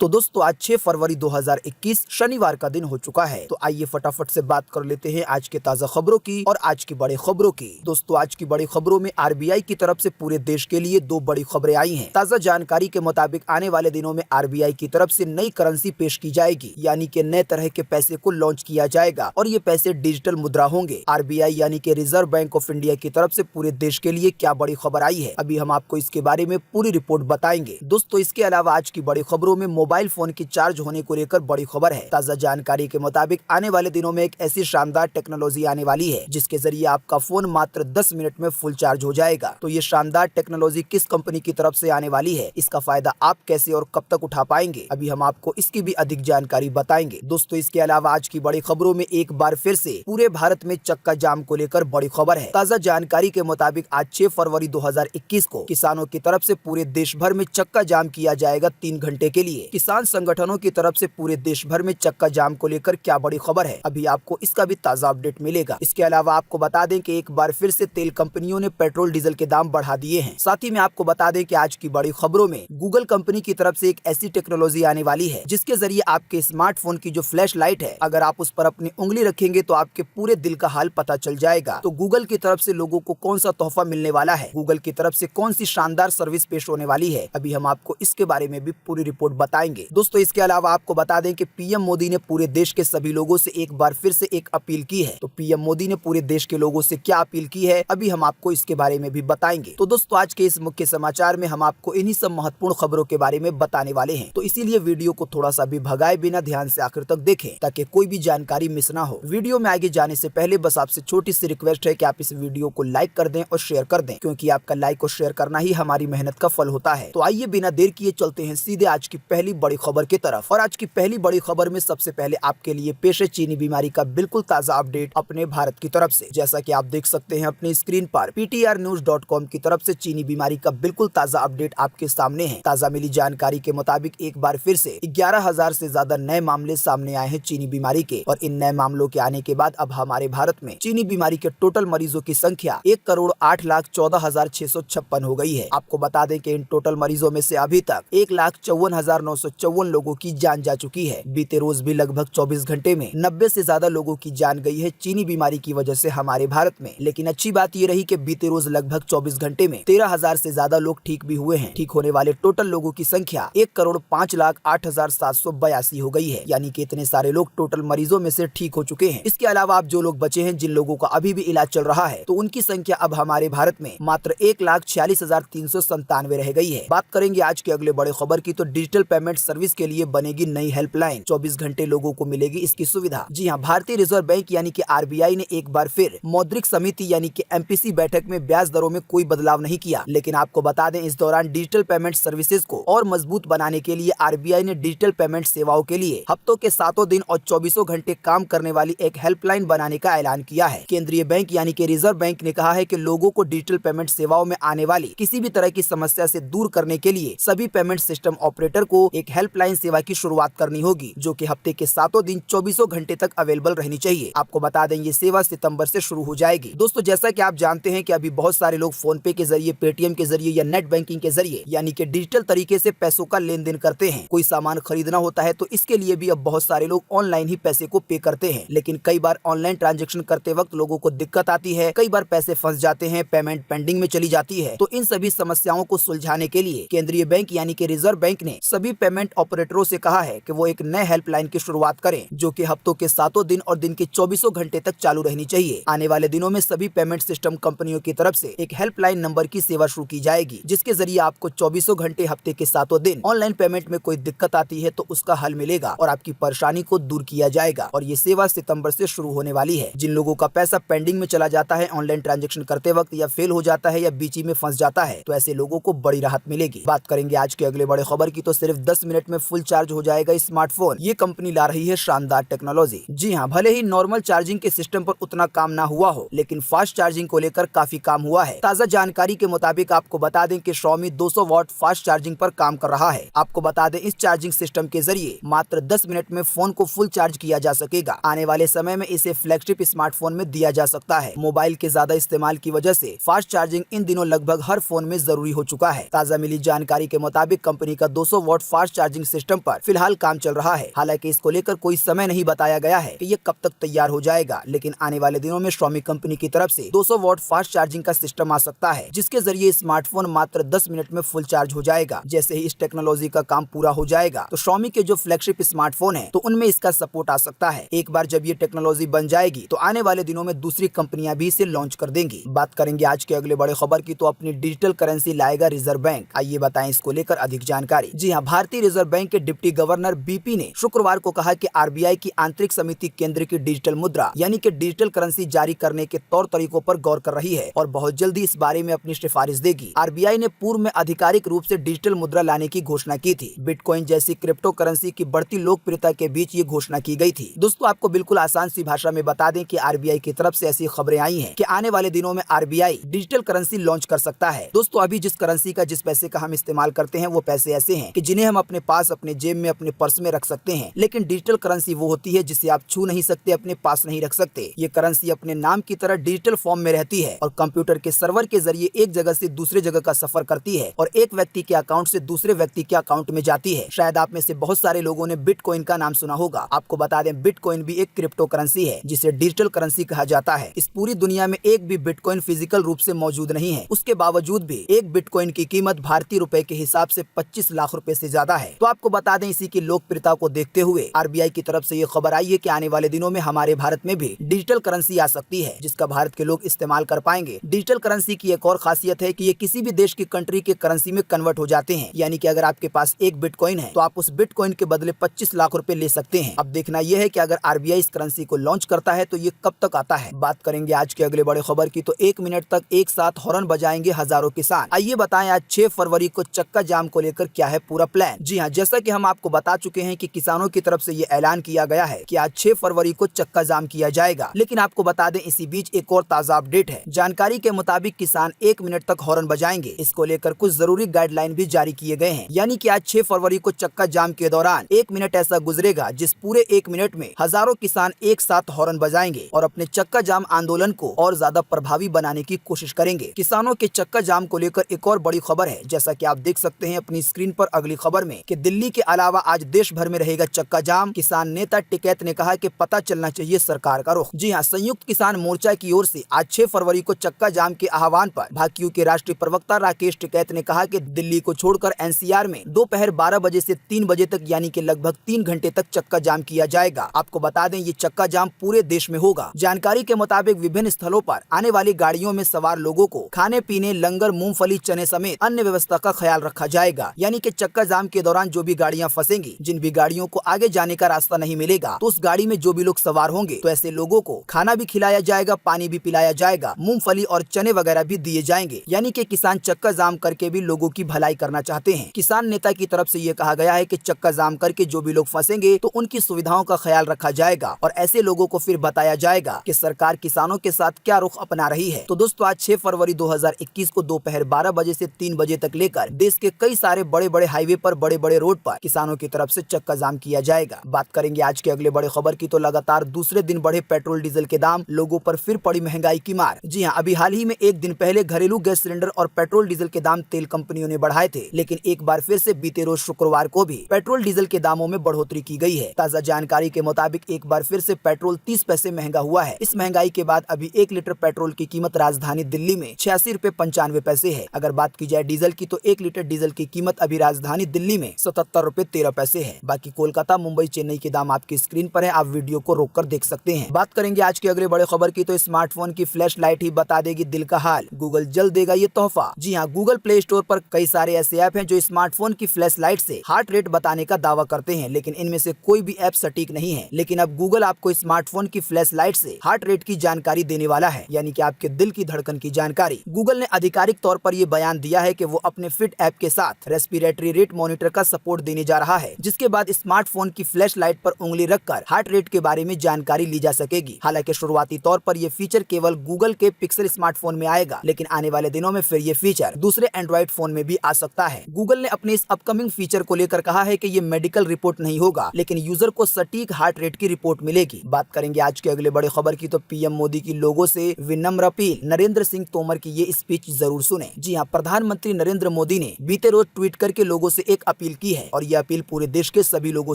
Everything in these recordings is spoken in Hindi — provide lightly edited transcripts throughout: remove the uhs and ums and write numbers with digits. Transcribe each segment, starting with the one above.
तो दोस्तों आज 6 फरवरी 2021 शनिवार का दिन हो चुका है। तो आइए फटाफट से बात कर लेते हैं आज के ताजा खबरों की और आज की बड़ी खबरों की। दोस्तों आज की बड़ी खबरों में आरबीआई की तरफ से पूरे देश के लिए दो बड़ी खबरें आई हैं। ताजा जानकारी के मुताबिक आने वाले दिनों में आरबीआई की तरफ से नई करेंसी पेश की जाएगी, यानी कि नए तरह के पैसे को लॉन्च किया जाएगा और ये पैसे डिजिटल मुद्रा होंगे। आरबीआई यानी कि रिजर्व बैंक ऑफ इंडिया की तरफ से पूरे देश के लिए क्या बड़ी खबर आई है, अभी हम आपको इसके बारे में पूरी रिपोर्ट बताएंगे। दोस्तों इसके अलावा आज की बड़ी खबरों में मोबाइल फोन की चार्ज होने को लेकर बड़ी खबर है। ताजा जानकारी के मुताबिक आने वाले दिनों में एक ऐसी शानदार टेक्नोलॉजी आने वाली है जिसके जरिए आपका फोन मात्र 10 मिनट में फुल चार्ज हो जाएगा। तो ये शानदार टेक्नोलॉजी किस कंपनी की तरफ से आने वाली है, इसका फायदा आप कैसे और कब तक उठा पाएंगे, अभी हम आपको इसकी भी अधिक जानकारी बताएंगे। दोस्तों इसके अलावा आज की बड़ी खबरों में एक बार फिर से पूरे भारत में चक्का जाम को लेकर बड़ी खबर है। ताजा जानकारी के मुताबिक आज 6 फरवरी 2021 को किसानों की तरफ से पूरे देश भर में चक्का जाम किया जाएगा 3 घंटे के लिए। किसान संगठनों की तरफ से पूरे देश भर में चक्का जाम को लेकर क्या बड़ी खबर है, अभी आपको इसका भी ताजा अपडेट मिलेगा। इसके अलावा आपको बता दें कि एक बार फिर से तेल कंपनियों ने पेट्रोल डीजल के दाम बढ़ा दिए हैं। साथ ही में आपको बता दें कि आज की बड़ी खबरों में गूगल कंपनी की तरफ से एक ऐसी टेक्नोलॉजी आने वाली है जिसके जरिए आपके स्मार्टफोन की जो फ्लैश लाइट है, अगर आप उस पर अपनी उंगली रखेंगे तो आपके पूरे दिल का हाल पता चल जाएगा। तो गूगल की तरफ से लोगों को कौन सा तोहफा मिलने वाला है, गूगल की तरफ से कौन सी शानदार सर्विस पेश होने वाली है, अभी हम आपको इसके बारे में भी पूरी रिपोर्ट बताएंगे। दोस्तों इसके अलावा आपको बता दें कि पीएम मोदी ने पूरे देश के सभी लोगों से एक बार फिर से एक अपील की है। तो पीएम मोदी ने पूरे देश के लोगों से क्या अपील की है, अभी हम आपको इसके बारे में भी बताएंगे। तो दोस्तों आज के इस मुख्य समाचार में हम आपको इन्हीं सब महत्वपूर्ण खबरों के बारे में बताने वाले हैं, तो इसीलिए वीडियो को थोड़ा सा भी भगाए बिना ध्यान से आखिर तक देखें ताकि कोई भी जानकारी मिस ना हो। वीडियो में आगे जाने से पहले बस आपसे छोटी सी रिक्वेस्ट है कि आप इस वीडियो को लाइक कर दें और शेयर कर दें, क्योंकि आपका लाइक और शेयर करना ही हमारी मेहनत का फल होता है। तो आइए बिना देर किए चलते हैं सीधे आज की पहली बड़ी खबर की तरफ। और आज की पहली बड़ी खबर में सबसे पहले आपके लिए पेश है चीनी बीमारी का बिल्कुल ताजा अपडेट अपने भारत की तरफ से। जैसा कि आप देख सकते हैं अपनी स्क्रीन पर ptrnews.com की तरफ से चीनी बीमारी का बिल्कुल ताजा अपडेट आपके सामने है। ताजा मिली जानकारी के मुताबिक एक बार फिर से 11,000 से ज्यादा नए मामले सामने आए हैं चीनी बीमारी के, और इन नए मामलों के आने के बाद अब हमारे भारत में चीनी बीमारी के टोटल मरीजों की संख्या 1,08,14,656 हो गई है। आपको बता दें कि इन टोटल मरीजों में से अभी तक 1,54,954 लोगों की जान जा चुकी है। बीते रोज भी लगभग 24 घंटे में 90 से ज्यादा लोगों की जान गई है चीनी बीमारी की वजह से हमारे भारत में। लेकिन अच्छी बात ये रही कि बीते रोज लगभग 24 घंटे में 13,000 से ज्यादा लोग ठीक भी हुए हैं। ठीक होने वाले टोटल लोगों की संख्या 1,05,08,782 हो गई है, यानी कि इतने सारे लोग टोटल मरीजों में से ठीक हो चुके हैं। इसके अलावा अब जो लोग बचे हैं, जिन लोगों का अभी भी इलाज चल रहा है, तो उनकी संख्या अब हमारे भारत में मात्र 1,46,397 रह गई है। बात करेंगे आज के अगले बड़े खबर की, तो डिजिटल पेमेंट सर्विस के लिए बनेगी नई हेल्पलाइन, 24 घंटे लोगों को मिलेगी इसकी सुविधा। जी हाँ, भारतीय रिजर्व बैंक यानी कि आरबीआई ने एक बार फिर मौद्रिक समिति यानी कि एमपीसी बैठक में ब्याज दरों में कोई बदलाव नहीं किया। लेकिन आपको बता दें इस दौरान डिजिटल पेमेंट सर्विसेज को और मजबूत बनाने के लिए आरबीआई ने डिजिटल पेमेंट सेवाओं के लिए हफ्तों के 7 दिन और 24 घंटे काम करने वाली एक हेल्पलाइन बनाने का ऐलान किया है। केंद्रीय बैंक यानी कि रिजर्व बैंक ने कहा है कि लोगों को डिजिटल पेमेंट सेवाओं में आने वाली किसी भी तरह की समस्या से दूर करने के लिए सभी पेमेंट सिस्टम ऑपरेटर को एक हेल्पलाइन सेवा की शुरुआत करनी होगी, जो कि हफ्ते के 7 दिन 24 घंटे तक अवेलेबल रहनी चाहिए। आपको बता दें ये सेवा सितंबर से शुरू हो जाएगी। दोस्तों जैसा कि आप जानते हैं कि अभी बहुत सारे लोग फोन पे के जरिए, पेटीएम के जरिए या नेट बैंकिंग के जरिए यानी कि डिजिटल तरीके से पैसों का लेन देन करते हैं। कोई सामान खरीदना होता है तो इसके लिए भी अब बहुत सारे लोग ऑनलाइन ही पैसे को पे करते हैं। लेकिन कई बार ऑनलाइन ट्रांजेक्शन करते वक्त लोगों को दिक्कत आती है, कई बार पैसे फंस जाते हैं, पेमेंट पेंडिंग में चली जाती है। तो इन सभी समस्याओं को सुलझाने के लिए केंद्रीय बैंक यानी कि रिजर्व बैंक ने सभी पेमेंट ऑपरेटरों से कहा है कि वो एक नए हेल्पलाइन की शुरुआत करें, जो कि हफ्तों के 7 दिन और दिन के 24 घंटे तक चालू रहनी चाहिए। आने वाले दिनों में सभी पेमेंट सिस्टम कंपनियों की तरफ से एक हेल्पलाइन नंबर की सेवा शुरू की जाएगी, जिसके जरिए आपको 24 घंटे हफ्ते के 7 दिन ऑनलाइन पेमेंट में कोई दिक्कत आती है तो उसका हल मिलेगा और आपकी परेशानी को दूर किया जाएगा। और ये सेवा सितंबर से शुरू होने वाली है। जिन लोगों का पैसा पेंडिंग में चला जाता है ऑनलाइन ट्रांजेक्शन करते वक्त, या फेल हो जाता है या बीच में फंस जाता है, तो ऐसे लोगों को बड़ी राहत मिलेगी। बात करेंगे आज के अगले बड़े खबर की, तो सिर्फ 10 मिनट में फुल चार्ज हो जाएगा स्मार्टफोन। ये कंपनी ला रही है शानदार टेक्नोलॉजी। जी हाँ, भले ही नॉर्मल चार्जिंग के सिस्टम पर उतना काम ना हुआ हो, लेकिन फास्ट चार्जिंग को लेकर काफी काम हुआ है। ताजा जानकारी के मुताबिक आपको बता दें कि Xiaomi 200 वाट फास्ट चार्जिंग पर काम कर रहा है। आपको बता दें इस चार्जिंग सिस्टम के जरिए मात्र 10 मिनट में फोन को फुल चार्ज किया जा सकेगा। आने वाले समय में इसे फ्लैगशिप स्मार्टफोन में दिया जा सकता है। मोबाइल के ज्यादा इस्तेमाल की वजह से फास्ट चार्जिंग इन दिनों लगभग हर फोन में जरूरी हो चुका है। ताजा मिली जानकारी के मुताबिक कंपनी का 200 watt fast fast charging system पर फिलहाल काम चल रहा है। हालांकि इसको लेकर कोई समय नहीं बताया गया है कि ये कब तक तैयार हो जाएगा, लेकिन आने वाले दिनों में Xiaomi कंपनी की तरफ से 200 वॉट फास्ट चार्जिंग का सिस्टम आ सकता है, जिसके जरिए स्मार्टफोन मात्र 10 मिनट में फुल चार्ज हो जाएगा। जैसे ही इस टेक्नोलॉजी का काम पूरा हो जाएगा तो Xiaomi के जो फ्लैगशिप स्मार्टफोन है तो उनमें इसका सपोर्ट आ सकता है। एक बार जब ये टेक्नोलॉजी बन जाएगी तो आने वाले दिनों में दूसरी कंपनियां भी इसे लॉन्च कर देंगी। बात करेंगे आज के अगले बड़े खबर की, तो अपनी डिजिटल करेंसी लाएगा रिजर्व बैंक। आइए बताएं इसको लेकर अधिक जानकारी। जी हाँ, भारतीय रिजर्व बैंक के डिप्टी गवर्नर बीपी ने शुक्रवार को कहा कि आरबीआई की आंतरिक समिति केंद्र की डिजिटल मुद्रा यानी कि डिजिटल करेंसी जारी करने के तौर तरीकों पर गौर कर रही है और बहुत जल्दी इस बारे में अपनी सिफारिश देगी। आरबीआई ने पूर्व में आधिकारिक रूप से डिजिटल मुद्रा लाने की घोषणा की थी। बिटकॉइन जैसी क्रिप्टो करेंसी की बढ़ती लोकप्रियता के बीच ये घोषणा की गई थी। दोस्तों, आपको बिल्कुल आसान सी भाषा में बता दें कि आरबीआई की तरफ से ऐसी खबरें आई हैं कि आने वाले दिनों में आरबीआई डिजिटल करेंसी लॉन्च कर सकता है। दोस्तों, अभी जिस करेंसी का जिस पैसे का हम इस्तेमाल करते हैं वो पैसे ऐसे हैं कि जिन्हें हम अपने पास, अपने जेब में, अपने पर्स में रख सकते हैं, लेकिन डिजिटल करेंसी वो होती है जिसे आप छू नहीं सकते, अपने पास नहीं रख सकते। ये करेंसी अपने नाम की तरह डिजिटल फॉर्म में रहती है और कंप्यूटर के सर्वर के जरिए एक जगह से दूसरे जगह का सफर करती है और एक व्यक्ति के अकाउंट से दूसरे व्यक्ति के अकाउंट में जाती है। शायद आप में से बहुत सारे लोगों ने बिटकॉइन का नाम सुना होगा। आपको बता दें, बिटकॉइन भी एक क्रिप्टो करेंसी है जिसे डिजिटल करेंसी कहा जाता है। इस पूरी दुनिया में एक भी बिटकॉइन फिजिकल रूप से मौजूद नहीं है। उसके बावजूद भी एक बिटकॉइन की कीमत भारतीय रुपए के हिसाब से 25 लाख रुपए से ज्यादा है। तो आपको बता दें, इसी की लोकप्रियता को देखते हुए आरबीआई की तरफ से ये खबर आई है कि आने वाले दिनों में हमारे भारत में भी डिजिटल करेंसी आ सकती है जिसका भारत के लोग इस्तेमाल कर पाएंगे। डिजिटल करेंसी की एक और खासियत है कि ये किसी भी देश की कंट्री के करेंसी में कन्वर्ट हो जाते हैं, यानी कि अगर आपके पास एक बिटकॉइन है तो आप उस बिटकॉइन के बदले 25 लाख रुपए ले सकते हैं। अब देखना यह है कि अगर आरबीआई इस करेंसी को लॉन्च करता है तो ये कब तक आता है। बात करेंगे आज के अगले बड़े खबर की, तो 1 मिनट तक एक साथ हॉर्न बजाएंगे हजारों किसान। आइए बताएं आज 6 फरवरी को चक्का जाम को लेकर क्या है पूरा प्लान। जी हाँ, जैसा कि हम आपको बता चुके हैं कि किसानों की तरफ से ये ऐलान किया गया है कि आज 6 फरवरी को चक्का जाम किया जाएगा, लेकिन आपको बता दें इसी बीच एक और ताजा अपडेट है। जानकारी के मुताबिक किसान 1 मिनट तक हॉर्न बजाएंगे। इसको लेकर कुछ जरूरी गाइडलाइन भी जारी किए गए हैं, यानी कि आज 6 फरवरी को चक्का जाम के दौरान 1 मिनट ऐसा गुजरेगा जिस पूरे 1 मिनट में हजारों किसान एक साथ हॉर्न बजाएंगे और अपने चक्का जाम आंदोलन को और ज्यादा प्रभावी बनाने की कोशिश करेंगे। किसानों के चक्का जाम को लेकर एक और बड़ी खबर है, जैसा कि आप देख सकते हैं अपनी स्क्रीन पर अगली खबर में, कि दिल्ली के अलावा आज देश भर में रहेगा चक्का जाम। किसान नेता टिकैत ने कहा कि पता चलना चाहिए सरकार का रुख। जी हाँ, संयुक्त किसान मोर्चा की ओर से आज 6 फरवरी को चक्का जाम के आह्वान पर भाकियू के राष्ट्रीय प्रवक्ता राकेश टिकैत ने कहा कि दिल्ली को छोड़कर एनसीआर में दोपहर 12 बजे से 3 बजे तक यानी कि लगभग 3 घंटे तक चक्का जाम किया जाएगा। आपको बता दें, ये चक्का जाम पूरे देश में होगा। जानकारी के मुताबिक विभिन्न स्थलों पर आने वाली गाड़ियों में सवार लोगों को खाने पीने, लंगर, मूंगफली, चने समेत अन्य व्यवस्था का ख्याल रखा जाएगा। यानी कि चक्का जाम के दौरान जो भी गाड़ियां फंसेंगी, जिन भी गाड़ियों को आगे जाने का रास्ता नहीं मिलेगा, तो उस गाड़ी में जो भी लोग सवार होंगे तो ऐसे लोगों को खाना भी खिलाया जाएगा, पानी भी पिलाया जाएगा, मूंगफली और चने वगैरह भी दिए जाएंगे। यानी कि किसान चक्का जाम करके भी लोगों की भलाई करना चाहते हैं। किसान नेता की तरफ से ये कहा गया है कि चक्का जाम करके जो भी लोग फंसेंगे तो उनकी सुविधाओं का ख्याल रखा जाएगा और ऐसे लोगों को फिर बताया जाएगा कि सरकार किसानों के साथ क्या रुख अपना रही है। तो दोस्तों, आज 6 फरवरी 2021 को दोपहर 12 बजे से 3 बजे तक लेकर देश के कई सारे बड़े बड़े हाईवे पर, बड़े बड़े रोड पर किसानों की तरफ से चक्का जाम किया जाएगा। बात करेंगे आज के अगले बड़े खबर की, तो लगातार दूसरे दिन बढ़े पेट्रोल डीजल के दाम, लोगों पर फिर पड़ी महंगाई की मार। जी हाँ, अभी हाल ही में एक दिन पहले घरेलू गैस सिलेंडर और पेट्रोल डीजल के दाम तेल कंपनियों ने बढ़ाए थे, लेकिन एक बार फिर से बीते रोज शुक्रवार को भी पेट्रोल डीजल के दामों में बढ़ोतरी की गई है। ताजा जानकारी के मुताबिक एक बार फिर से पेट्रोल 30 पैसे महंगा हुआ है। इस महंगाई के बाद अभी 1 लीटर पेट्रोल की कीमत राजधानी दिल्ली में 86 रुपए 95 पैसे है। अगर बात की जाए डीजल की, तो 1 लीटर डीजल की कीमत अभी राजधानी दिल्ली में 77 रुपए 13 पैसे है। बाकी कोलकाता, मुंबई, चेन्नई के दाम आपकी स्क्रीन पर है, आप वीडियो को रोककर देख सकते हैं। बात करेंगे आज के अगले बड़े खबर की, तो स्मार्टफोन की फ्लैश लाइट ही बता देगी दिल का हाल, गूगल जल्द देगा ये तोहफा। जी हाँ, गूगल प्ले स्टोर पर कई सारे ऐसे ऐप हैं जो स्मार्टफोन की फ्लैश लाइट से हार्ट रेट बताने का दावा करते हैं, लेकिन इनमें से कोई भी ऐप सटीक नहीं है। लेकिन अब गूगल आपको स्मार्टफोन की फ्लैश लाइट से हार्ट रेट की जानकारी देने वाला है, यानी कि आपके दिल की धड़कन की जानकारी। गूगल ने आधिकारिक तौर पर यह बयान दिया है कि वो अपने फिट ऐप के साथ रेस्पिरेटरी रेट मॉनिटर का सपोर्ट देने जा रहा है, जिसके बाद स्मार्टफोन की फ्लैश लाइट पर उंगली रखकर हार्ट रेट के बारे में जानकारी ली जा सकेगी। हालांकि शुरुआती तौर पर यह फीचर केवल गूगल के पिक्सल स्मार्टफोन में आएगा, लेकिन आने वाले दिनों में फिर ये फीचर दूसरे एंड्रॉइड फोन में भी आ सकता है। गूगल ने अपने इस अपकमिंग फीचर को लेकर कहा है कि ये मेडिकल रिपोर्ट नहीं होगा, लेकिन यूजर को सटीक हार्ट रेट की रिपोर्ट मिलेगी। बात करेंगे आज के अगले बड़े खबर की, तो पीएम मोदी की लोगों से विनम्र अपील, नरेंद्र सिंह तोमर की ये स्पीच जरूर सुने। जी हाँ, प्रधानमंत्री नरेंद्र मोदी ने बीते रोज ट्वीट करके लोगों से एक अपील की है और यह अपील पूरे देश के सभी लोगों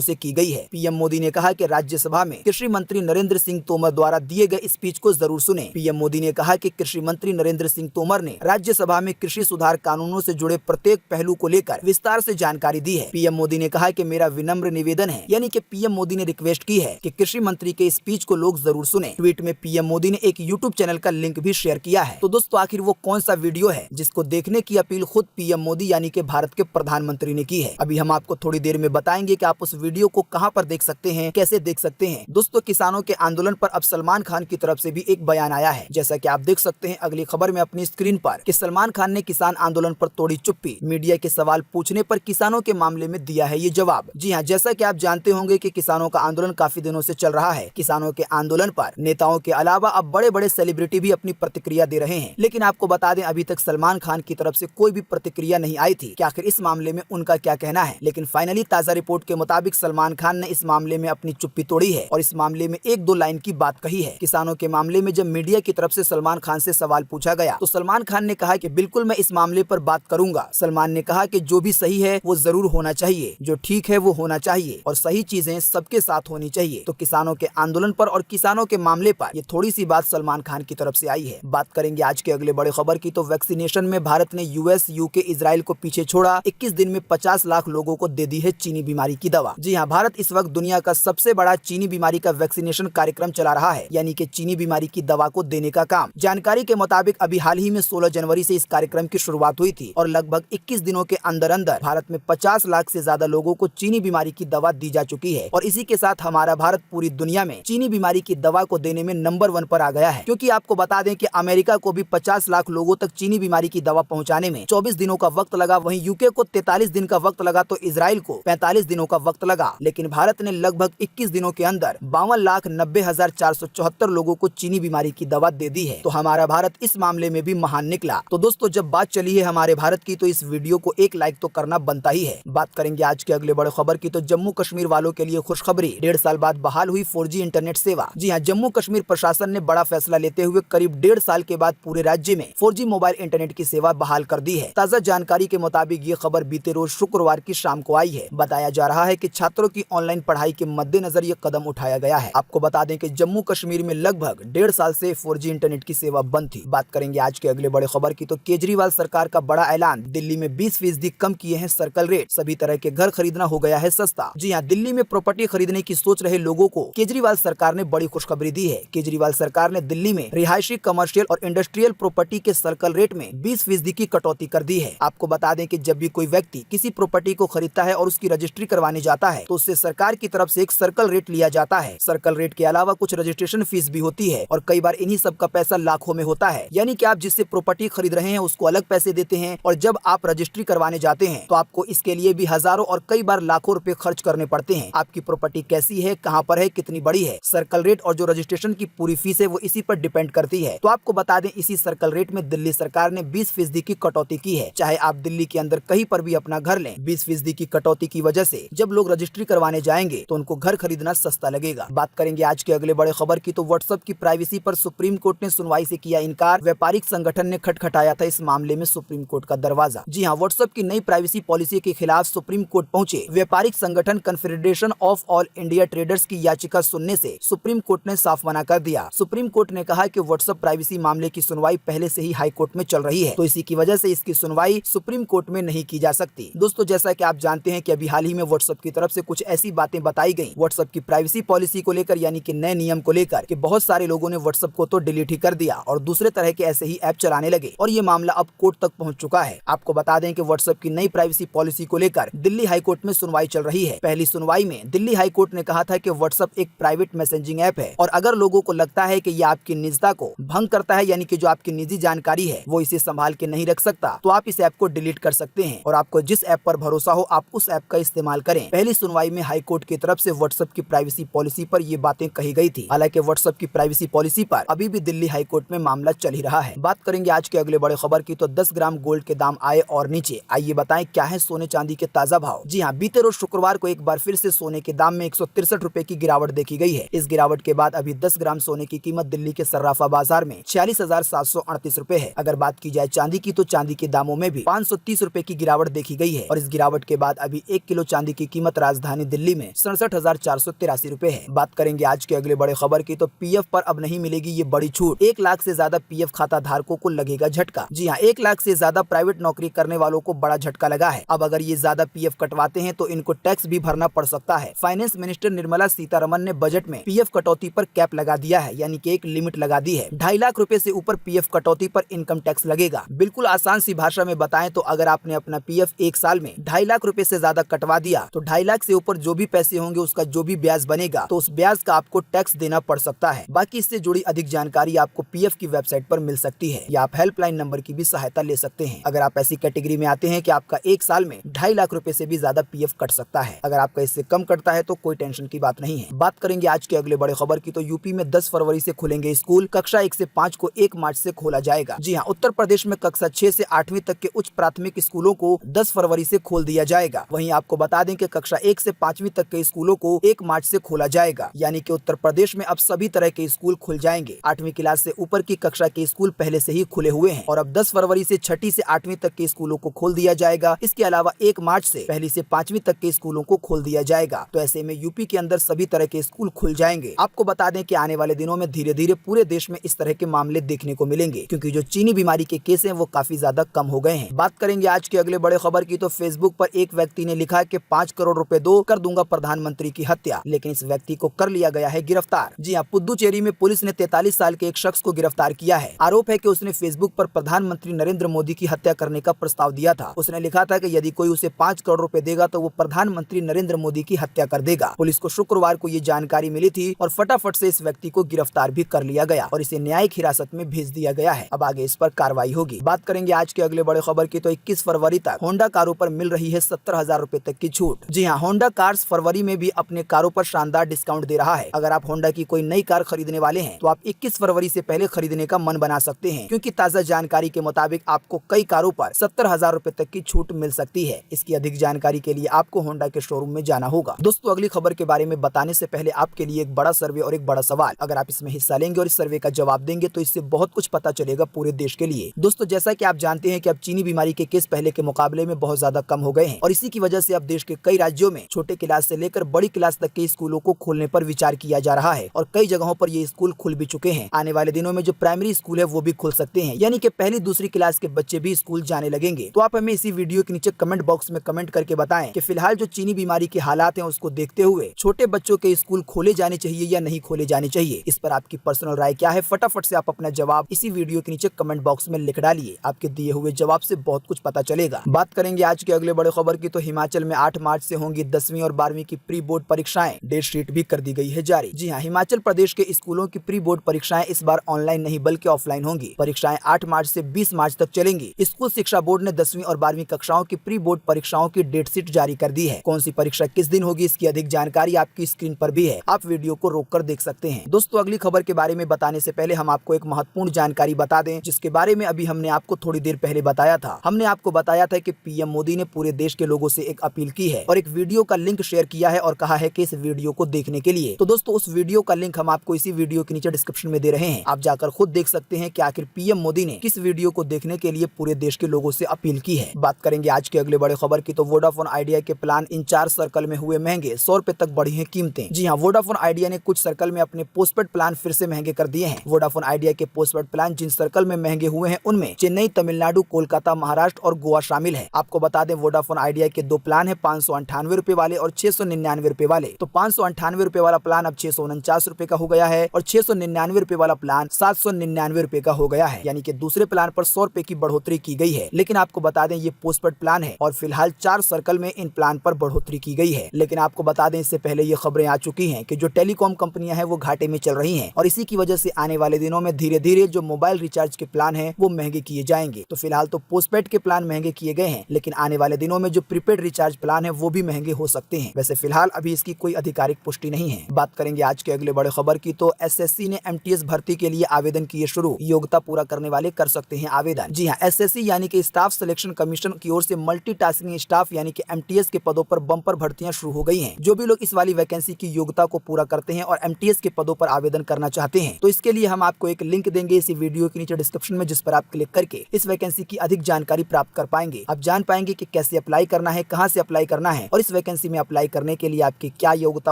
से की गई है। पीएम मोदी ने कहा कि राज्यसभा में कृषि मंत्री नरेंद्र सिंह तोमर द्वारा दिए गए स्पीच को जरूर सुने। पीएम मोदी ने कहा कि कृषि मंत्री नरेंद्र सिंह तोमर ने राज्यसभा में कृषि सुधार कानूनों से जुड़े प्रत्येक पहलू को लेकर विस्तार से जानकारी दी है। पीएम मोदी ने कहा कि मेरा विनम्र निवेदन है, यानी कि पीएम मोदी ने रिक्वेस्ट की है कि कृषि मंत्री के स्पीच को लोग जरूर सुने। ट्वीट में पीएम मोदी ने एक यूट्यूब चैनल का लिंक भी शेयर किया है। तो दोस्तों आखिर वो कौन सा वीडियो है जिसको देखने की अपील खुद पीएम मोदी यानी कि भारत के प्रधानमंत्री ने की है? अभी हम आपको थोड़ी देर में बताएंगे कि आप उस वीडियो को कहां पर देख सकते हैं, कैसे देख सकते हैं। दोस्तों किसानों के आंदोलन पर अब सलमान खान की तरफ से भी एक बयान आया है। जैसा कि आप देख सकते हैं अगली खबर में अपनी स्क्रीन पर कि सलमान खान ने किसान आंदोलन पर तोड़ी चुप्पी। मीडिया के सवाल पूछने पर किसानों के मामले में दिया है ये जवाब। जी हाँ, जैसा कि आप जानते होंगे कि किसानों का आंदोलन काफी दिनों से चल रहा है। किसानों के आंदोलन पर नेताओं के अलावा अब बड़े बड़े सेलिब्रिटी भी अपनी प्रतिक्रिया दे रहे हैं, लेकिन आपको बता दें अभी तक सलमान खान की तरफ से कोई भी प्रतिक्रिया नहीं आई थी कि आखिर इस मामले में उनका क्या कहना है। लेकिन फाइनली ताजा रिपोर्ट के मुताबिक सलमान खान ने इस मामले में अपनी चुप्पी तोड़ी है और इस मामले में एक दो लाइन की बात कही है। किसानों के मामले में जब मीडिया की तरफ से सलमान खान से सवाल पूछा गया तो सलमान खान ने कहा कि बिल्कुल मैं इस मामले पर बात करूंगा। सलमान ने कहा कि जो भी सही है वो जरूर होना चाहिए, जो ठीक है वो होना चाहिए और सही चीजें सबके साथ होनी चाहिए। तो किसानों के आंदोलन पर और किसानों के मामले पर ये थोड़ी सी बात सलमान खान की तरफ से आई है। बात करेंगे आज के अगले बड़े खबर की, तो वैक्सीनेशन में भारत ने यूएस, यूके, इजराइल को पीछे छोड़ा। 21 दिन में 50 लाख लोगों को दे दी है चीनी बीमारी की दवा। जी हाँ, भारत इस वक्त दुनिया का सबसे बड़ा चीनी बीमारी का वैक्सीनेशन कार्यक्रम चला रहा है, यानी कि चीनी बीमारी की दवा को देने का काम। जानकारी के मुताबिक अभी हाल ही में 16 जनवरी से इस कार्यक्रम की शुरुआत हुई थी और लगभग 21 दिनों के अंदर अंदर भारत में 50 लाख से ज्यादा लोगों को चीनी बीमारी की दवा दी जा चुकी है। और इसी के साथ हमारा भारत पूरी दुनिया में चीनी बीमारी की दवा को देने में नंबर 1 पर आ गया है, क्योंकि आपको बता दें कि अमेरिका को भी 50 लाख लोगों तक चीनी बीमारी की दवा पहुंचाने में 24 दिनों का वक्त लगा, वहीं यूके को 43 दिन का वक्त लगा तो इजराइल को 45 दिनों का वक्त लगा। लेकिन भारत ने लगभग 21 दिनों के अंदर 52,90,474 लोगों को चीनी बीमारी की दवा दे दी है। तो हमारा भारत इस मामले में भी महान निकला। तो दोस्तों जब बात चली है हमारे भारत की तो इस वीडियो को एक लाइक तो करना बनता ही है। बात करेंगे आज के अगले बड़े खबर की, तो जम्मू कश्मीर वालों के लिए खुशखबरी, 1.5 साल बाद बहाल हुई 4G इंटरनेट सेवा। जी हाँ, जम्मू कश्मीर प्रशासन ने बड़ा फैसला लेते हुए करीब 1.5 साल के बाद पूरे राज्य में 4G मोबाइल इंटरनेट की सेवा बहाल कर दी है। ताजा जानकारी के मुताबिक ये खबर बीते रोज शुक्रवार की शाम को आई है। बताया जा रहा है कि छात्रों की ऑनलाइन पढ़ाई के मद्देनजर ये कदम उठाया गया है। आपको बता दें कि जम्मू कश्मीर में लगभग 1.5 साल से 4G इंटरनेट की सेवा बंद थी। बात करेंगे आज के अगले बड़े खबर की, तो केजरीवाल सरकार का बड़ा ऐलान, दिल्ली में 20% कम किए हैं सर्कल रेट, सभी तरह के घर खरीदना हो गया है सस्ता। जी हाँ, दिल्ली में प्रॉपर्टी खरीदने की सोच रहे लोगों को केजरीवाल सरकार ने बड़ी खुशखबरी दी है। केजरीवाल सरकार ने दिल्ली में रिहायशी, कमर्शियल और इंडस्ट्रियल प्रॉपर्टी के सर्कल रेट में 20% की कटौती कर दी है। आपको बता दें कि जब भी कोई व्यक्ति किसी प्रॉपर्टी को खरीदता है और उसकी रजिस्ट्री करवाने जाता है तो उससे सरकार की तरफ से एक सर्कल रेट लिया जाता है। सर्कल रेट के अलावा कुछ रजिस्ट्रेशन फीस भी होती है और कई बार इन्हीं सब का पैसा लाखों में होता है। यानी कि आप जिससे प्रॉपर्टी खरीद रहे हैं उसको अलग पैसे देते हैं और जब आप रजिस्ट्री करवाने जाते हैं तो आपको इसके लिए भी हजारों और कई बार लाखों रुपए खर्च करने पड़ते हैं। आपकी प्रॉपर्टी कैसी है, कहाँ पर है, कितनी बड़ी है, सर्कल रेट और जो रजिस्ट्रेशन की पूरी फीस है वो इसी पर डिपेंड करती है। तो आपको बता दें इसी सर्कल रेट में दिल्ली सरकार ने 20% की कटौती की है। चाहे आप दिल्ली के अंदर कहीं पर भी अपना घर लें, 20% की कटौती की वजह से जब लोग रजिस्ट्री करवाने जाएंगे तो उनको घर खरीदना सस्ता लगेगा। बात करेंगे आज के अगले बड़े खबर की, तो व्हाट्सएप की प्राइवेसी पर सुप्रीम कोर्ट ने सुनवाई से किया इनकार। व्यापारिक संगठन ने खटखटाया था इस मामले में सुप्रीम कोर्ट का दरवाजा। जी हाँ, व्हाट्सएप की नई प्राइवेसी पॉलिसी के खिलाफ सुप्रीम कोर्ट पहुंचे व्यापारिक संगठन confederation of all India traders की याचिका सुनने से सुप्रीम कोर्ट ने साफ मना कर दिया। सुप्रीम कोर्ट ने कहा कि व्हाट्सएप प्राइवेसी मामले की सुनवाई पहले से ही हाई कोर्ट में चल रही है, तो इसी की वजह से इसकी सुनवाई सुप्रीम कोर्ट में नहीं की जा सकती। दोस्तों जैसा कि आप जानते हैं कि अभी हाल ही में व्हाट्सएप की तरफ से कुछ ऐसी बातें बताई गई व्हाट्सएप की प्राइवेसी पॉलिसी को लेकर, यानी कि नए नियम को लेकर, कि बहुत सारे लोगों ने व्हाट्सएप को तो डिलीट ही कर दिया और दूसरे तरह के ऐसे ही ऐप चलाने लगे और ये मामला अब कोर्ट तक पहुंच चुका है। आपको बता दें कि व्हाट्सएप की नई प्राइवेसी पॉलिसी को लेकर दिल्ली हाई कोर्ट में सुनवाई चल रही है। पहली सुनवाई में दिल्ली हाई कोर्ट ने कहा था कि व्हाट्सएप एक प्राइवेट मैसेजिंग ऐप है और अगर लोगों को लगता है कि ये आपकी निजता को भंग करता है, यानी कि जो आपकी निजी जानकारी है वो इसे संभाल के नहीं रख सकता, तो आप इस ऐप को डिलीट कर सकते हैं और आपको जिस ऐप पर भरोसा हो आप उस ऐप का इस्तेमाल करें। पहली सुनवाई में हाई कोर्ट की तरफ से व्हाट्सएप की प्राइवेसी पॉलिसी पर ये बातें कही गई थी। हालांकि व्हाट्सएप की प्राइवेसी पॉलिसी पर अभी भी दिल्ली हाई कोर्ट में मामला चल ही रहा है। बात करेंगे आज के अगले बड़े खबर की, तो 10 ग्राम गोल्ड के दाम आए और नीचे। आइए बताएं क्या है सोने चांदी के ताजा भाव। जी हाँ, बीते रोज शुक्रवार को एक बार फिर से सोने के दाम में 163 रुपए की गिरावट देखी गई है। इस गिरावट के बाद अभी 10 ग्राम सोने की कीमत दिल्ली के सर्राफा बाजार में 46,738 रुपए है। अगर बात की जाए चांदी की, तो चांदी के दामों में भी 530 रुपए की गिरावट देखी गई है और इस गिरावट के बाद अभी 1 किलो चांदी की कीमत राजधानी दिल्ली में 67,483 रुपए है। बात करेंगे आज के अगले बड़े खबर की, तो पीएफ पर अब नहीं मिलेगी ये बड़ी छूट। 1 लाख से ज्यादा पीएफ खाता धारकों को लगेगा झटका। जी हाँ, 1 लाख से ज्यादा प्राइवेट नौकरी करने वालों को बड़ा झटका लगा है। अब अगर ये ज्यादा पीएफ कटवाते हैं तो इनको टैक्स भी भरना पड़ सकता है। फाइनेंस मिनिस्टर निर्मला सीतारमन ने बजट में पीएफ कटौती पर कैप लगा दिया है, यानी कि एक लिमिट लगा दी है। 2.5 लाख रुपए से ऊपर पीएफ कटौती पर इनकम टैक्स लगेगा। बिल्कुल आसान सी भाषा में बताएं तो अगर आपने अपना पीएफ 1 साल में 2.5 लाख रुपए से ज्यादा कटवा दिया तो 2.5 लाख से ऊपर जो भी पैसे होंगे उसका जो भी ब्याज बनेगा तो उस ब्याज का आपको टैक्स देना पड़ सकता है। बाकी इससे जुड़ी अधिक जानकारी आपको पीएफ की वेबसाइट पर मिल सकती है या आप हेल्पलाइन नंबर की भी सहायता ले सकते हैं। अगर आप ऐसी कैटेगरी में आते हैं कि आपका 1 साल में 2.5 लाख रुपए से भी ज्यादा पीएफ कट सकता है। अगर आपका इससे कम कटता है तो कोई टेंशन की बात नहीं है। बात करेंगे आज के अगले बड़े खबर की, तो यूपी में 10 फरवरी से खुलेंगे स्कूल। कक्षा 1 से 5 को 1 मार्च से खोला जाएगा। जी हाँ, उत्तर प्रदेश में कक्षा 6 से 8वीं तक के उच्च प्राथमिक स्कूलों को 10 फरवरी से खोल दिया जाएगा। वहीं आपको बता दें कि कक्षा 1 से 5वीं तक के स्कूलों को 1 मार्च से खोला जाएगा, यानी कि उत्तर प्रदेश में अब सभी तरह के स्कूल खुल जाएंगे। 8वीं क्लास से ऊपर की कक्षा के स्कूल पहले से ही खुले हुए हैं और अब 10 फरवरी से 6ठी से 8वीं तक के स्कूलों को खोल दिया जाएगा। इसके अलावा 1 मार्च से 1ली से 5वीं तक के स्कूलों को खोल दिया जाएगा। तो ऐसे में यूपी के अंदर सभी तरह के स्कूल खुल जाएंगे। आपको बता दें कि आने वाले दिनों में धीरे धीरे पूरे देश में इस तरह के मामले देखने को मिलेंगे, क्योंकि जो चीनी बीमारी के केस हैं वो काफी ज्यादा कम हो गए हैं। बात करेंगे आज के अगले बड़े खबर की, तो फेसबुक पर एक व्यक्ति ने लिखा कि 5 करोड़ रुपए दो, कर दूंगा प्रधानमंत्री की हत्या, लेकिन इस व्यक्ति को कर लिया गया है गिरफ्तार। जी हाँ, पुदुचेरी में पुलिस ने 43 साल के एक शख्स को गिरफ्तार किया है। आरोप है कि उसने फेसबुक पर प्रधानमंत्री नरेंद्र मोदी की हत्या करने का प्रस्ताव दिया था। उसने लिखा था कि यदि कोई उसे 5 करोड़ रुपए देगा तो वो प्रधानमंत्री नरेंद्र मोदी की हत्या कर देगा। पुलिस को शुक्रवार को ये जानकारी मिली थी और फटाफट से इस व्यक्ति को गिरफ्तार भी कर लिया गया और इसे न्यायिक हिरासत में भेज दिया गया है। अब आगे इस पर कार्रवाई होगी। बात करेंगे आज के अगले बड़े खबर की, तो 21 फरवरी तक होंडा कारों पर मिल रही है 70,000 रुपए तक की छूट। जी हाँ, होंडा कार्स फरवरी में भी अपने कारों पर शानदार डिस्काउंट दे रहा है। अगर आप होंडा की कोई नई कार खरीदने वाले हैं तो आप 21 फरवरी से पहले खरीदने का मन बना सकते हैं, क्योंकि ताजा जानकारी के मुताबिक आपको कई कारों पर 70,000 रुपए तक की छूट मिल सकती है। इसकी अधिक जानकारी के लिए आपको होंडा के शोरूम में जाना होगा। दोस्तों, अगली खबर के बारे में बताने से पहले आपके लिए एक बड़ा सर्वे और एक बड़ा सवाल। अगर आप इसमें हिस्सा लेंगे और इस सर्वे का जवाब देंगे तो इससे बहुत कुछ पता चलेगा पूरे देश के लिए। दोस्तों, जैसा कि आप जानते हैं कि अब चीनी बीमारी के केस पहले के मुकाबले में बहुत ज्यादा कम हो गए हैं और इसी की वजह से अब देश के कई राज्यों में छोटे क्लास से लेकर बड़ी क्लास तक के स्कूलों को खोलने पर विचार किया जा रहा है और कई जगहों पर ये स्कूल खुल भी चुके हैं। आने वाले दिनों में जो प्राइमरी स्कूल है वो भी खुल सकते हैं, यानी कि पहली दूसरी क्लास के बच्चे भी स्कूल जाने लगेंगे। तो आप हमें इसी वीडियो के नीचे कमेंट बॉक्स में कमेंट करके बताएं कि फिलहाल जो चीनी बीमारी के हालात हैं उसको देखते हुए छोटे बच्चों के स्कूल खोले जाने चाहिए या नहीं खोले जाने चाहिए। इस पर आपकी पर्सनल राय क्या है? फटाफट से आप अपना जवाब इसी वीडियो के नीचे कमेंट बॉक्स में लिख डालिए। आपके दिए हुए जवाब से बहुत कुछ पता चलेगा। बात करेंगे आज के अगले बड़े खबर की, तो हिमाचल में 8 मार्च से होंगी 10वीं और 12वीं की प्री बोर्ड परीक्षाएं। डेट शीट भी कर दी गई है जारी। जी हाँ, हिमाचल प्रदेश के स्कूलों की प्री बोर्ड परीक्षाएं इस बार ऑनलाइन नहीं बल्कि ऑफलाइन होंगी। परीक्षाएं 8 मार्च से 20 मार्च तक चलेंगी। स्कूल शिक्षा बोर्ड ने 10वीं और 12वीं कक्षाओं की प्री बोर्ड परीक्षाओं की डेट शीट जारी कर दी है। कौन सी परीक्षा किस दिन होगी इसकी अधिक जानकारी आपकी स्क्रीन पर भी है, आप वीडियो को रोक कर देख सकते हैं। दोस्तों, अगली खबर के बारे में बताने से पहले हम आपको एक महत्वपूर्ण जानकारी बता दें, जिसके बारे में अभी हमने आपको थोड़ी देर पहले बताया था। हमने आपको बताया था कि पीएम मोदी ने पूरे देश के लोगों से एक अपील की है और एक वीडियो का लिंक शेयर किया है और कहा है कि इस वीडियो को देखने के लिए। तो दोस्तों, उस वीडियो का लिंक हम आपको इसी वीडियो के नीचे डिस्क्रिप्शन में दे रहे हैं। आप जाकर खुद देख सकते हैं कि आखिर पीएम मोदी ने किस वीडियो को देखने के लिए पूरे देश के लोगों से अपील की है। बात करेंगे आज के अगले बड़े खबर की, तो वोडाफोन आइडिया के प्लान इन 4 सर्कल में हुए महंगे, 100 रुपए तक बढ़ी है कीमतें। जी हाँ, वोडाफोन आइडिया ने कुछ सर्कल में अपने पोस्टपेड प्लान फिर से महंगे कर दिए हैं। वोडाफोन आइडिया के पोस्टपेड प्लान जिन सर्कल में महंगे हुए हैं उनमें चेन्नई, तमिलनाडु, कोलकाता, महाराष्ट्र और गोवा शामिल है। आपको बता दें, वोडाफोन आइडिया के 2 प्लान है, 598 रुपए वाले और 699 रुपए वाले। तो 598 रुपए वाला प्लान अब 649 रुपए का हो गया है और 699 रुपए वाला प्लान 799 रुपए का हो गया है, यानी कि दूसरे प्लान पर 100 रुपए की बढ़ोतरी की गई है। लेकिन आपको बता दें, ये पोस्टपेड प्लान है और फिलहाल 4 सर्कल में इन प्लान पर बढ़ोतरी की गई है। लेकिन आपको बता दें, इससे पहले ये खबरें आ चुकी हैं कि जो टेलीकॉम कंपनियां हैं वो घाटे में चल रही हैं और इसी की वजह से आने वाले दिनों में धीरे धीरे जो मोबाइल रिचार्ज के प्लान हैं वो महंगे किए जाएंगे। तो फिलहाल तो पोस्टपेड के प्लान महंगे किए गए हैं, लेकिन आने वाले दिनों में जो प्रीपेड रिचार्ज प्लान है वो भी महंगे हो सकते हैं। वैसे फिलहाल अभी इसकी कोई आधिकारिक पुष्टि नहीं है। बात करेंगे आज के अगले बड़े खबर की, तो एसएससी ने एमटीएस भर्ती के लिए आवेदन किए शुरू। योग्यता पूरा करने वाले कर सकते हैं आवेदन। जी हाँ, एसएससी यानी कि स्टाफ सिलेक्शन कमीशन की ओर से मल्टीटास्किंग स्टाफ यानी कि एमटीएस के पदों पर बम्पर भर्तियां शुरू हो गई हैं। जो भी लोग इस वाली वैकेंसी की योग्यता को पूरा करते हैं और एमटीएस के पदों पर आवेदन करना चाहते हैं तो इसके लिए हम आपको एक लिंक देंगे इसी वीडियो के नीचे डिस्क्रिप्शन में, जिस पर आप क्लिक करके इस वैकेंसी की अधिक जानकारी प्राप्त कर पाएंगे। आप जान पाएंगे कि कैसे अप्लाई करना है, कहां से अप्लाई करना है और इस वैकेंसी में अप्लाई करने के लिए आपकी क्या योग्यता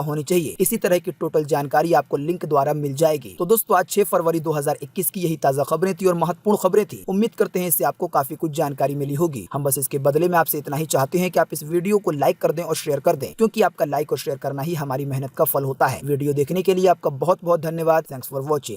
होनी चाहिए, इसी तरह की टोटल जानकारी आपको लिंक द्वारा मिल जाएगी। तो दोस्तों आज 6 फरवरी 2021 की यही ताजा खबरें थी और महत्वपूर्ण खबरें थी। उम्मीद करते हैं इससे आपको काफी कुछ जानकारी मिली होगी। हम बस इसके बदले में आपसे इतना ही चाहते हैं कि आप इस वीडियो को लाइक कर दें और शेयर कर दें, क्योंकि आपका लाइक और शेयर करना ही हमारी मेहनत का फल होता है। वीडियो देखने के लिए आपका बहुत बहुत धन्यवाद। Thanks for watching.